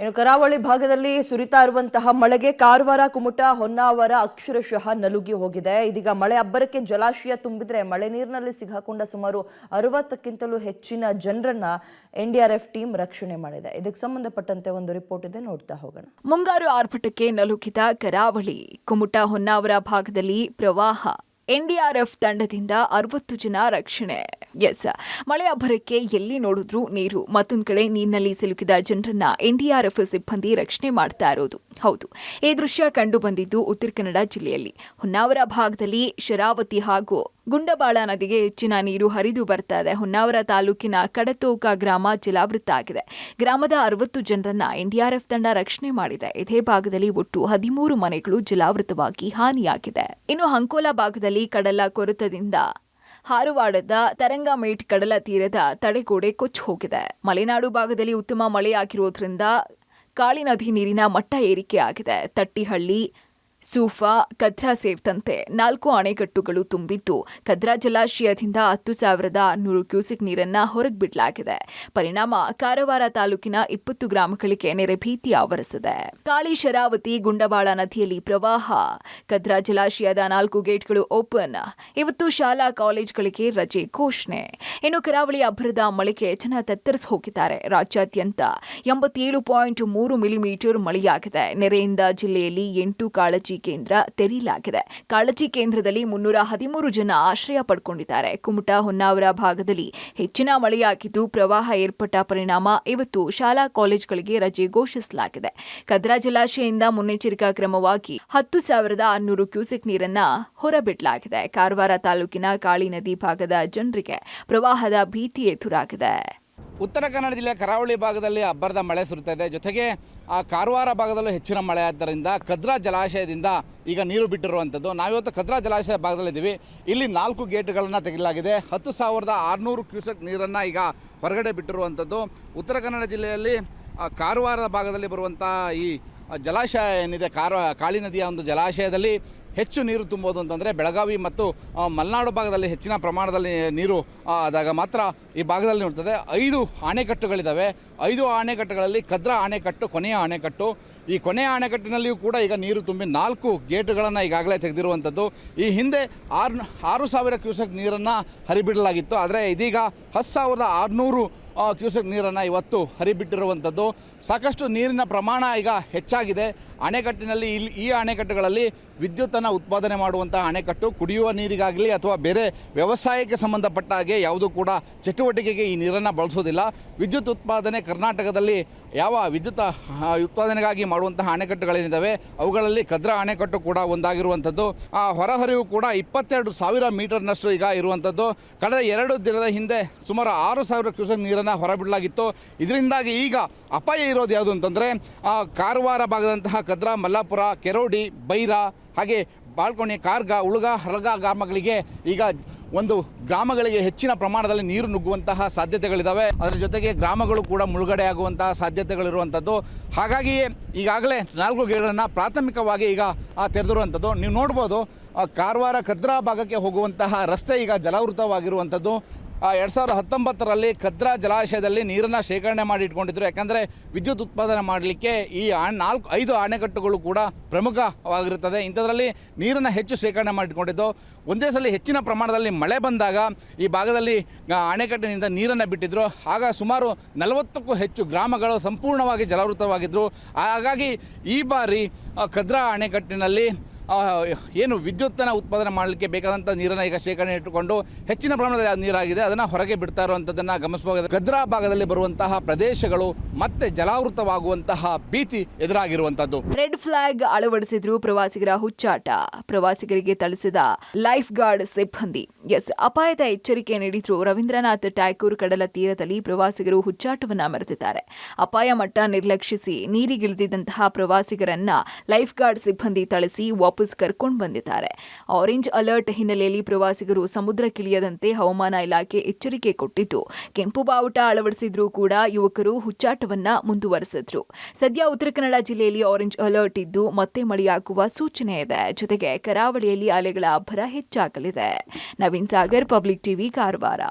ಇನ್ನು ಕರಾವಳಿ ಭಾಗದಲ್ಲಿ ಸುರಿತಾ ಇರುವಂತಹ ಮಳೆಗೆ ಕಾರವಾರ, ಕುಮಟಾ, ಹೊನ್ನಾವರ ಅಕ್ಷರಶಃ ನಲುಗಿ ಹೋಗಿದೆ. ಇದೀಗ ಮಳೆ ಅಬ್ಬರಕ್ಕೆ ಜಲಾಶಯ ತುಂಬಿದ್ರೆ ಮಳೆ ನೀರಿನಲ್ಲಿ ಸಿಗಾಕೊಂಡ ಸುಮಾರು 60ಕ್ಕಿಂತಲೂ ಹೆಚ್ಚಿನ ಜನರನ್ನ ಎನ್ಡಿಆರ್ಎಫ್ ಟೀಮ್ ರಕ್ಷಣೆ ಮಾಡಿದೆ. ಇದಕ್ಕೆ ಸಂಬಂಧಪಟ್ಟಂತೆ ಒಂದು ರಿಪೋರ್ಟ್ ಇದೆ, ನೋಡ್ತಾ ಹೋಗೋಣ. ಮುಂಗಾರು ಆರ್ಭಟಕ್ಕೆ ನಲುಗಿದ ಕರಾವಳಿ, ಕುಮಟಾ, ಹೊನ್ನಾವರ ಭಾಗದಲ್ಲಿ ಪ್ರವಾಹ. ಎನ್ಡಿಆರ್ಎಫ್ ತಂಡದಿಂದ 60 ಜನ ರಕ್ಷಣೆ. ಮಳೆ ಅಬ್ಬರಕ್ಕೆ ಎಲ್ಲಿ ನೋಡಿದ್ರೂ ನೀರು. ಮತ್ತೊಂದು ಕಡೆ ನೀರಿನಲ್ಲಿ ಸಿಲುಕಿದ ಜನರನ್ನ ಎನ್ಡಿಆರ್ಎಫ್ ಸಿಬ್ಬಂದಿ ರಕ್ಷಣೆ ಮಾಡ್ತಾ ಇರೋದು. ಹೌದು, ಈ ದೃಶ್ಯ ಕಂಡು ಬಂದಿದ್ದು ಉತ್ತರ ಕನ್ನಡ ಜಿಲ್ಲೆಯಲ್ಲಿ. ಹೊನ್ನಾವರ ಭಾಗದಲ್ಲಿ ಶರಾವತಿ ಹಾಗೂ ಗುಂಡಬಾಳ ನದಿಗೆ ಹೆಚ್ಚಿನ ನೀರು ಹರಿದು ಬರ್ತಾ ಇದೆ. ಹೊನ್ನಾವರ ತಾಲೂಕಿನ ಕಡತೋಕ ಗ್ರಾಮ ಜಲಾವೃತ ಆಗಿದೆ. ಗ್ರಾಮದ 60 ಜನರನ್ನ ಎನ್ಡಿಆರ್ಎಫ್ ತಂಡ ರಕ್ಷಣೆ ಮಾಡಿದೆ. ಇದೇ ಭಾಗದಲ್ಲಿ ಒಟ್ಟು 13 ಮನೆಗಳು ಜಲಾವೃತವಾಗಿ ಹಾನಿಯಾಗಿದೆ. ಇನ್ನು ಅಂಕೋಲಾ ಭಾಗದಲ್ಲಿ ಕಡಲ ಕೊರೆತದಿಂದ ಹಾರುವಾಡದ ತರಂಗಮೇಟ್ ಕಡಲ ತೀರದ ತಡೆಗೋಡೆ ಕೊಚ್ಚಿ ಹೋಗಿದೆ. ಮಲೆನಾಡು ಭಾಗದಲ್ಲಿ ಉತ್ತಮ ಮಳೆಯಾಗಿರೋದ್ರಿಂದ ಕಾಳಿ ನದಿ ನೀರಿನ ಮಟ್ಟ ಏರಿಕೆಯಾಗಿದೆ. ತಟ್ಟಿಹಳ್ಳಿ, ಸೂಫಾ, ಕದ್ರಾ ಸೇರಿದಂತೆ 4 ಅಣೆಕಟ್ಟುಗಳು ತುಂಬಿದ್ದು, ಕದ್ರಾ ಜಲಾಶಯದಿಂದ 10,600 ಕ್ಯೂಸೆಕ್ ನೀರನ್ನ ಹೊರಗೆ ಬಿಡಲಾಗಿದೆ. ಪರಿಣಾಮ ಕಾರವಾರ ತಾಲೂಕಿನ 20 ಗ್ರಾಮಗಳಿಗೆ ನೆರೆ ಭೀತಿ ಆವರಿಸಿದೆ. ಕಾಳಿ, ಶರಾವತಿ, ಗುಂಡಬಾಳ ನದಿಯಲ್ಲಿ ಪ್ರವಾಹ. ಕದ್ರಾ ಜಲಾಶಯದ 4 ಗೇಟ್ಗಳು ಓಪನ್. ಇವತ್ತು ಶಾಲಾ ಕಾಲೇಜುಗಳಿಗೆ ರಜೆ ಘೋಷಣೆ. ಇನ್ನು ಕರಾವಳಿ ಅಬ್ಬರದ ಮಳೆಗೆ ಜನ ತತ್ತರಿಸಿ ಹೋಗಿದ್ದಾರೆ. ರಾಜ್ಯಾದ್ಯಂತ 87.3 ಮಿಲಿಮೀಟರ್ ಮಳೆಯಾಗಿದೆ. ನೆರೆಯಿಂದ ಜಿಲ್ಲೆಯಲ್ಲಿ 8 ಕಾಳಜಿ ಕೇಂದ್ರ ತೆರೆಯಲಾಗಿದೆ. ಕಾಳಜಿ ಕೇಂದ್ರದಲ್ಲಿ 313 ಜನ ಆಶ್ರಯ ಪಡ್ಕೊಂಡಿದ್ದಾರೆ. ಕುಮಟಾ, ಹೊನ್ನಾವರ ಭಾಗದಲ್ಲಿ ಹೆಚ್ಚಿನ ಮಳೆಯಾಗಿದ್ದು, ಪ್ರವಾಹ ಏರ್ಪಟ್ಟ ಪರಿಣಾಮ ಇವತ್ತು ಶಾಲಾ ಕಾಲೇಜುಗಳಿಗೆ ರಜೆ ಘೋಷಿಸಲಾಗಿದೆ. ಕದ್ರಾ ಜಲಾಶಯದಿಂದ ಮುನ್ನೆಚ್ಚರಿಕಾ ಕ್ರಮವಾಗಿ 10,600 ಕ್ಯೂಸೆಕ್ ನೀರನ್ನ ಹೊರಬಿಡಲಾಗಿದೆ. ಕಾರವಾರ ತಾಲೂಕಿನ ಕಾಳಿ ನದಿ ಭಾಗದ ಜನರಿಗೆ ಪ್ರವಾಹದ ಭೀತಿ ಎದುರಾಗಿದೆ. ಉತ್ತರ ಕನ್ನಡ ಜಿಲ್ಲೆಯ ಕರಾವಳಿ ಭಾಗದಲ್ಲಿ ಅಬ್ಬರದ ಮಳೆ ಸುರಿತಾ ಇದೆ. ಜೊತೆಗೆ ಆ ಕಾರವಾರ ಭಾಗದಲ್ಲೂ ಹೆಚ್ಚಿನ ಮಳೆ ಆದ್ದರಿಂದ ಕದ್ರಾ ಜಲಾಶಯದಿಂದ ಈಗ ನೀರು ಬಿಟ್ಟಿರುವಂಥದ್ದು. ನಾವಿವತ್ತು ಕದ್ರಾ ಜಲಾಶಯ ಭಾಗದಲ್ಲಿದ್ದೀವಿ. ಇಲ್ಲಿ 4 ಗೇಟ್ಗಳನ್ನು ತೆಗೆಯಲಾಗಿದೆ. 10,600 ಕ್ಯೂಸೆಕ್ ನೀರನ್ನು ಈಗ ಹೊರಗಡೆ ಬಿಟ್ಟಿರುವಂಥದ್ದು. ಉತ್ತರ ಕನ್ನಡ ಜಿಲ್ಲೆಯಲ್ಲಿ ಕಾರವಾರ ಭಾಗದಲ್ಲಿ ಬರುವಂಥ ಈ ಜಲಾಶಯ ಏನಿದೆ, ಕಾಳಿ ನದಿಯ ಒಂದು ಜಲಾಶಯದಲ್ಲಿ ಹೆಚ್ಚು ನೀರು ತುಂಬೋದು ಅಂತಂದರೆ ಬೆಳಗಾವಿ ಮತ್ತು ಮಲೆನಾಡು ಭಾಗದಲ್ಲಿ ಹೆಚ್ಚಿನ ಪ್ರಮಾಣದಲ್ಲಿ ನೀರು ಆದಾಗ ಮಾತ್ರ ಈ ಭಾಗದಲ್ಲಿ ನೋಡ್ತದೆ. 5 ಅಣೆಕಟ್ಟುಗಳಿದ್ದಾವೆ. 5 ಅಣೆಕಟ್ಟುಗಳಲ್ಲಿ ಕದ್ರಾ ಅಣೆಕಟ್ಟು ಕೊನೆಯ ಅಣೆಕಟ್ಟು. ಈ ಕೊನೆಯ ಅಣೆಕಟ್ಟಿನಲ್ಲಿಯೂ ಕೂಡ ಈಗ ನೀರು ತುಂಬಿ 4 ಗೇಟುಗಳನ್ನು ಈಗಾಗಲೇ ತೆಗೆದಿರುವಂಥದ್ದು. ಈ ಹಿಂದೆ 6,000 ಕ್ಯೂಸೆಕ್ ನೀರನ್ನು ಹರಿಬಿಡಲಾಗಿತ್ತು. ಆದರೆ ಇದೀಗ 10,600 ಕ್ಯೂಸೆಕ್ ನೀರನ್ನು ಇವತ್ತು ಹರಿಬಿಟ್ಟಿರುವಂಥದ್ದು. ಸಾಕಷ್ಟು ನೀರಿನ ಪ್ರಮಾಣ ಈಗ ಹೆಚ್ಚಾಗಿದೆ. ಅಣೆಕಟ್ಟಿನಲ್ಲಿ ಈ ಅಣೆಕಟ್ಟುಗಳಲ್ಲಿ ವಿದ್ಯುತ್ತನ್ನು ಉತ್ಪಾದನೆ ಮಾಡುವಂಥ ಅಣೆಕಟ್ಟು. ಕುಡಿಯುವ ನೀರಿಗಾಗಲಿ ಅಥವಾ ಬೇರೆ ವ್ಯವಸಾಯಕ್ಕೆ ಸಂಬಂಧಪಟ್ಟ ಹಾಗೆ ಯಾವುದೂ ಕೂಡ ಚಟುವಟಿಕೆಗೆ ಈ ನೀರನ್ನು ಬಳಸೋದಿಲ್ಲ. ವಿದ್ಯುತ್ ಉತ್ಪಾದನೆ ಕರ್ನಾಟಕದಲ್ಲಿ ಯಾವ ವಿದ್ಯುತ್ ಉತ್ಪಾದನೆಗಾಗಿ ಮಾಡುವಂತಹ ಅಣೆಕಟ್ಟುಗಳೇನಿದ್ದಾವೆ ಅವುಗಳಲ್ಲಿ ಕದ್ರಾ ಅಣೆಕಟ್ಟು ಕೂಡ ಒಂದಾಗಿರುವಂಥದ್ದು. ಹೊರಹರಿವು ಕೂಡ 22,000 ಮೀಟರ್ನಷ್ಟು ಈಗ ಇರುವಂಥದ್ದು. ಕಳೆದ 2 ದಿನದ ಹಿಂದೆ ಸುಮಾರು 6,000 ಕ್ಯೂಸೆಕ್ ನೀರನ್ನು ಹೊರಬಿಡಲಾಗಿತ್ತು. ಇದರಿಂದಾಗಿ ಈಗ ಅಪಾಯ ಇರೋದು ಯಾವುದು ಅಂತಂದರೆ ಕಾರವಾರ ಭಾಗದಂತಹ ಕದ್ರಾ, ಮಲ್ಲಾಪುರ, ಕೆರೋಡಿ, ಬೈರಾ, ಹಾಗೆ ಬಾಳ್ಕೊಣೆ, ಕಾರ್ಗ, ಉಳುಗ, ಹರಗ ಗ್ರಾಮಗಳಿಗೆ ಈಗ ಒಂದು ಗ್ರಾಮಗಳಿಗೆ ಹೆಚ್ಚಿನ ಪ್ರಮಾಣದಲ್ಲಿ ನೀರು ನುಗ್ಗುವಂತಹ ಸಾಧ್ಯತೆಗಳಿದ್ದಾವೆ. ಅದರ ಜೊತೆಗೆ ಗ್ರಾಮಗಳು ಕೂಡ ಮುಳುಗಡೆ ಆಗುವಂತಹ ಸಾಧ್ಯತೆಗಳಿರುವಂಥದ್ದು. ಹಾಗಾಗಿಯೇ ಈಗಾಗಲೇ 4 ಗೇಟನ್ನು ಪ್ರಾಥಮಿಕವಾಗಿ ಈಗ ತೆರೆದಿರುವಂಥದ್ದು. ನೀವು ನೋಡ್ಬೋದು, ಕಾರವಾರ ಕದ್ರಾ ಭಾಗಕ್ಕೆ ಹೋಗುವಂತಹ ರಸ್ತೆ ಈಗ ಜಲಾವೃತವಾಗಿರುವಂಥದ್ದು. 2019ರಲ್ಲಿ ಕದ್ರಾ ಜಲಾಶಯದಲ್ಲಿ ನೀರನ್ನು ಶೇಖರಣೆ ಮಾಡಿ ಇಟ್ಕೊಂಡಿದ್ರು. ಯಾಕಂದರೆ ವಿದ್ಯುತ್ ಉತ್ಪಾದನೆ ಮಾಡಲಿಕ್ಕೆ ಈ 5 ಅಣೆಕಟ್ಟುಗಳು ಕೂಡ ಪ್ರಮುಖವಾಗಿರುತ್ತದೆ. ಇಂಥದ್ರಲ್ಲಿ ನೀರನ್ನು ಹೆಚ್ಚು ಶೇಖರಣೆ ಮಾಡಿಟ್ಕೊಂಡಿದ್ದು. ಒಂದೇ ಸಲ ಹೆಚ್ಚಿನ ಪ್ರಮಾಣದಲ್ಲಿ ಮಳೆ ಬಂದಾಗ ಈ ಭಾಗದಲ್ಲಿ ಅಣೆಕಟ್ಟಿನಿಂದ ನೀರನ್ನು ಬಿಟ್ಟಿದ್ರು. ಆಗ ಸುಮಾರು 40ಕ್ಕೂ ಹೆಚ್ಚು ಗ್ರಾಮಗಳು ಸಂಪೂರ್ಣವಾಗಿ ಜಲಾವೃತವಾಗಿದ್ದರು. ಹಾಗಾಗಿ ಈ ಬಾರಿ ಕದ್ರಾ ಅಣೆಕಟ್ಟಿನಲ್ಲಿ ಏನು ವಿದ್ಯುತ್ತನ್ನು ಉತ್ಪಾದನೆ ಮಾಡಲಿಕ್ಕೆ ಬೇಕಾದಂಥ ನೀರನ್ನು ಈಗ ಶೇಖರಣೆ ಇಟ್ಟುಕೊಂಡು ಹೆಚ್ಚಿನ ಪ್ರಮಾಣದಲ್ಲಿ ನೀರಾಗಿದೆ, ಅದನ್ನು ಹೊರಗೆ ಬಿಡ್ತಾ ಇರುವಂಥದ್ದನ್ನು ಗಮನಿಸಬಹುದು. ಕದ್ರಾ ಭಾಗದಲ್ಲಿ ಬರುವಂತಹ ಪ್ರದೇಶಗಳು ಮತ್ತೆ ಜಲಾವೃತವಾಗುವಂತಹ ಭೀತಿ ಎದುರಾಗಿರುವಂಥದ್ದು. ರೆಡ್ ಫ್ಲಾಗ್ ಅಳವಡಿಸಿದ್ರು ಪ್ರವಾಸಿಗರ ಹುಚ್ಚಾಟ. ಪ್ರವಾಸಿಗರಿಗೆ ಥಳಿಸಿದ ಲೈಫ್ ಗಾರ್ಡ್ ಸಿಬ್ಬಂದಿ. ಅಪಾಯದ ಎಚ್ಚರಿಕೆ ನೀಡಿದ್ರು. ರವೀಂದ್ರನಾಥ್ ಟ್ಯಾಗೂರ್ ಕಡಲ ತೀರದಲ್ಲಿ ಪ್ರವಾಸಿಗರು ಹುಚ್ಚಾಟವನ್ನ ಮೆರೆದಿದ್ದಾರೆ. ಅಪಾಯ ಮಟ್ಟ ನಿರ್ಲಕ್ಷಿಸಿ ನೀರಿಗಿಳಿದಿದ್ದಂತಹ ಪ್ರವಾಸಿಗರನ್ನ ಲೈಫ್ ಗಾರ್ಡ್ ಸಿಬ್ಬಂದಿ ಥಳಿಸಿ ವಾಪಸ್ ಕರ್ಕೊಂಡು ಬಂದಿದ್ದಾರೆ. ಆರೆಂಜ್ ಅಲರ್ಟ್ ಹಿನ್ನೆಲೆಯಲ್ಲಿ ಪ್ರವಾಸಿಗರು ಸಮುದ್ರಕ್ಕಿಳಿಯದಂತೆ ಹವಾಮಾನ ಇಲಾಖೆ ಎಚ್ಚರಿಕೆ ಕೊಟ್ಟಿದ್ದು, ಕೆಂಪು ಬಾವುಟ ಅಳವಡಿಸಿದ್ರೂ ಕೂಡ ಯುವಕರು ಹುಚ್ಚಾಟವನ್ನ ಮುಂದುವರೆಸಿದ್ರು. ಸದ್ಯ ಉತ್ತರ ಕನ್ನಡ ಜಿಲ್ಲೆಯಲ್ಲಿ ಆರೆಂಜ್ ಅಲರ್ಟ್ ಇದ್ದು ಮತ್ತೆ ಮಳೆಯಾಗುವ ಸೂಚನೆ ಇದೆ. ಜೊತೆಗೆ ಕರಾವಳಿಯಲ್ಲಿ ಅಲೆಗಳ ಅಬ್ಬರ ಹೆಚ್ಚಾಗಲಿದೆ. Naveen Sagar, public TV, Karwar.